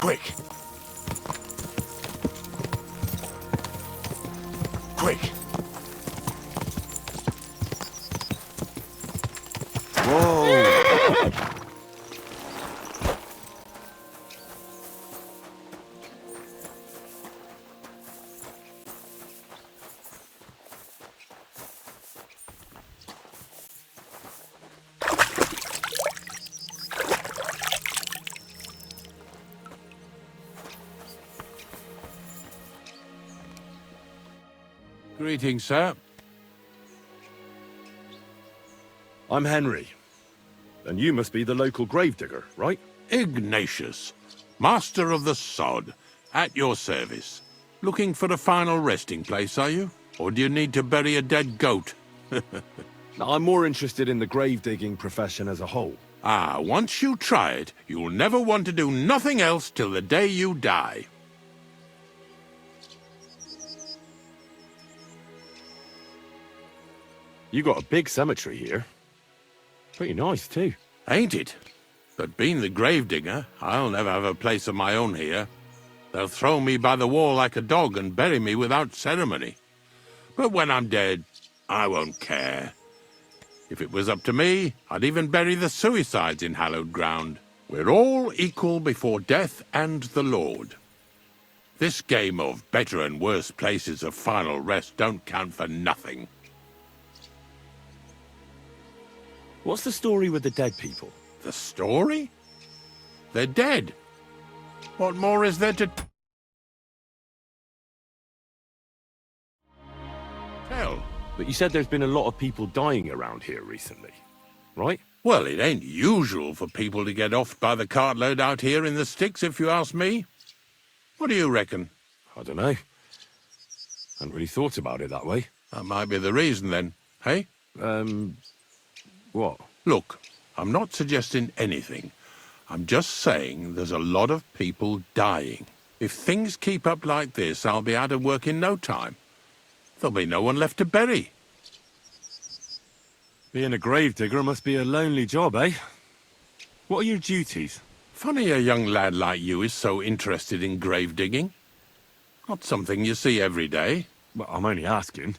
Quick! Quick! Whoa! Greetings, sir. I'm Henry. And you must be the local gravedigger, right? Ignatius, master of the sod, at your service. Looking for a final resting place, are you? Or do you need to bury a dead goat? Now, I'm more interested in the grave-digging profession as a whole. Ah, once you try it, you'll never want to do nothing else till the day you die. You got a big cemetery here. Pretty nice, too. Ain't it? But being the gravedigger, I'll never have a place of my own here. They'll throw me by the wall like a dog and bury me without ceremony. But when I'm dead, I won't care. If it was up to me, I'd even bury the suicides in hallowed ground. We're all equal before death and the Lord. This game of better and worse places of final rest don't count for nothing. What's the story with the dead people? The story? They're dead. What more is there to tell? But you said there's been a lot of people dying around here recently, right? Well, it ain't usual for people to get offed by the cartload out here in the sticks, if you ask me. What do you reckon? I don't know. Hadn't really thought about it that way. That might be the reason, then, hey? What? Look, I'm not suggesting anything. I'm just saying there's a lot of people dying. If things keep up like this, I'll be out of work in no time. There'll be no one left to bury. Being a gravedigger must be a lonely job, eh? What are your duties? Funny a young lad like you is so interested in grave digging. Not something you see every day. Well, I'm only asking.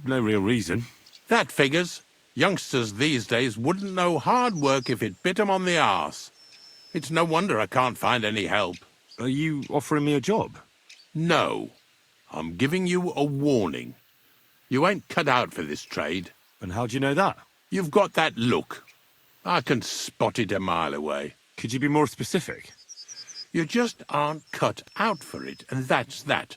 No real reason. That figures. Youngsters these days wouldn't know hard work if it bit 'em on the arse. It's no wonder I can't find any help. Are you offering me a job? No. I'm giving you a warning. You ain't cut out for this trade. And how do you know that? You've got that look. I can spot it a mile away. Could you be more specific? You just aren't cut out for it, and that's that.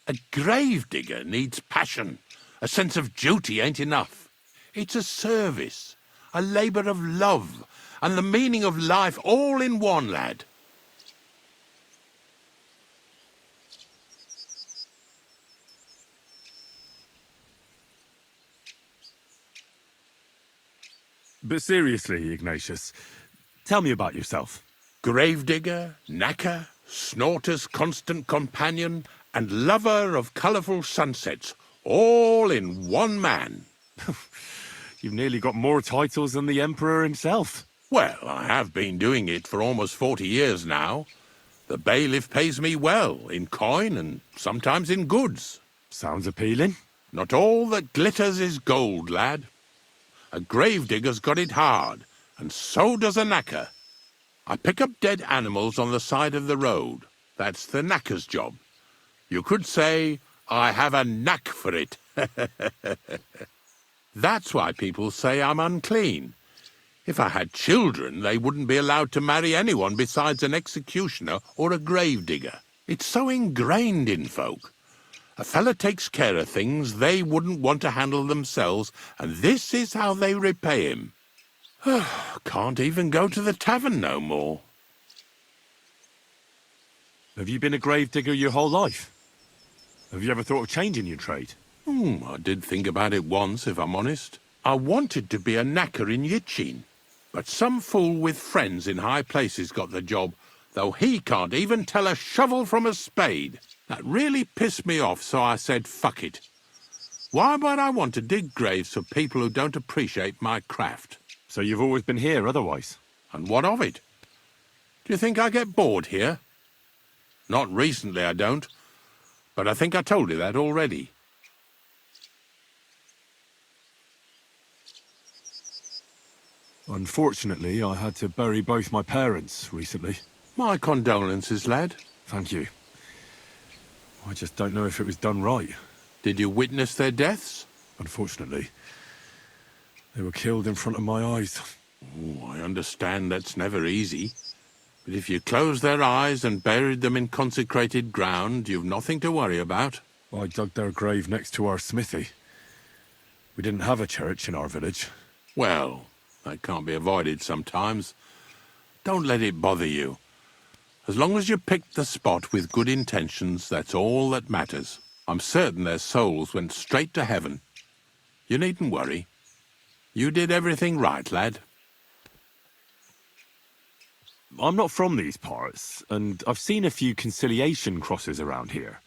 A gravedigger needs passion. A sense of duty ain't enough. It's a service, a labour of love, and the meaning of life all in one, lad. But seriously, Ignatius, tell me about yourself. Gravedigger, knacker, snorter's constant companion, and lover of colourful sunsets, all in one man. You've nearly got more titles than the Emperor himself. Well, I have been doing it for almost 40 years now. The bailiff pays me well, in coin and sometimes in goods. Sounds appealing. Not all that glitters is gold, lad. A gravedigger's got it hard, and so does a knacker. I pick up dead animals on the side of the road. That's the knacker's job. You could say, I have a knack for it. That's why people say I'm unclean. If I had children, they wouldn't be allowed to marry anyone besides an executioner or a gravedigger. It's so ingrained in folk. A fella takes care of things they wouldn't want to handle themselves, and this is how they repay him. Can't even go to the tavern no more. Have you been a gravedigger your whole life? Have you ever thought of changing your trade? I did think about it once, if I'm honest. I wanted to be a knacker in Yitchin, but some fool with friends in high places got the job, though he can't even tell a shovel from a spade. That really pissed me off, so I said, fuck it. Why would I want to dig graves for people who don't appreciate my craft? So you've always been here otherwise? And what of it? Do you think I get bored here? Not recently, I don't. But I think I told you that already. Unfortunately, I had to bury both my parents recently. My condolences, lad. Thank you. I just don't know if it was done right. Did you witness their deaths? Unfortunately. They were killed in front of my eyes. Oh, I understand that's never easy. But if you closed their eyes and buried them in consecrated ground, you've nothing to worry about. I dug their grave next to our smithy. We didn't have a church in our village. Well, that can't be avoided sometimes. Don't let it bother you. As long as you picked the spot with good intentions, that's all that matters. I'm certain their souls went straight to heaven. You needn't worry. You did everything right, lad. I'm not from these parts, and I've seen a few conciliation crosses around here.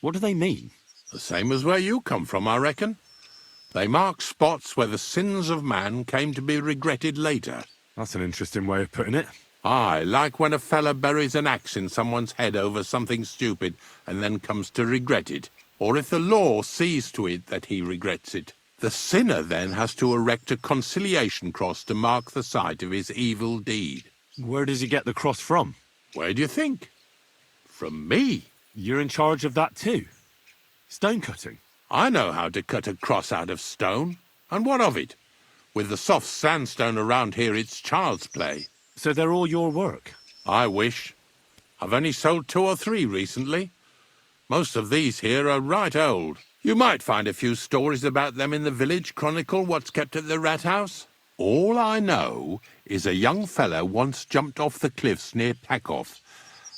What do they mean? The same as where you come from, I reckon. They mark spots where the sins of man came to be regretted later. That's an interesting way of putting it. Aye, like when a fella buries an axe in someone's head over something stupid and then comes to regret it. Or if the law sees to it that he regrets it. The sinner then has to erect a conciliation cross to mark the site of his evil deed. Where does he get the cross from? Where do you think? From me. You're in charge of that too? Stone cutting? I know how to cut a cross out of stone. And what of it? With the soft sandstone around here, it's child's play. So they're all your work? I wish. I've only sold 2 or 3 recently. Most of these here are right old. You might find a few stories about them in the village chronicle what's kept at the rat house. All I know is a young fellow once jumped off the cliffs near Takoff,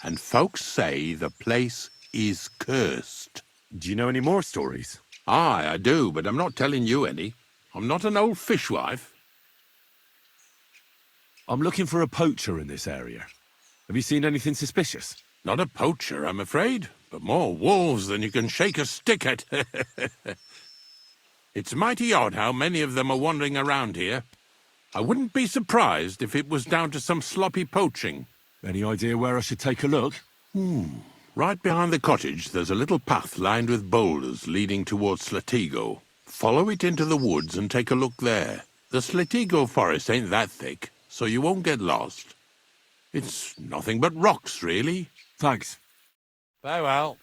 and folks say the place is cursed. Do you know any more stories? Aye, I do, but I'm not telling you any. I'm not an old fishwife. I'm looking for a poacher in this area. Have you seen anything suspicious? Not a poacher, I'm afraid, but more wolves than you can shake a stick at. It's mighty odd how many of them are wandering around here. I wouldn't be surprised if it was down to some sloppy poaching. Any idea where I should take a look? Right behind the cottage, there's a little path lined with boulders leading towards Slatigo. Follow it into the woods and take a look there. The Slatigo forest ain't that thick, so you won't get lost. It's nothing but rocks, really. Thanks. Farewell.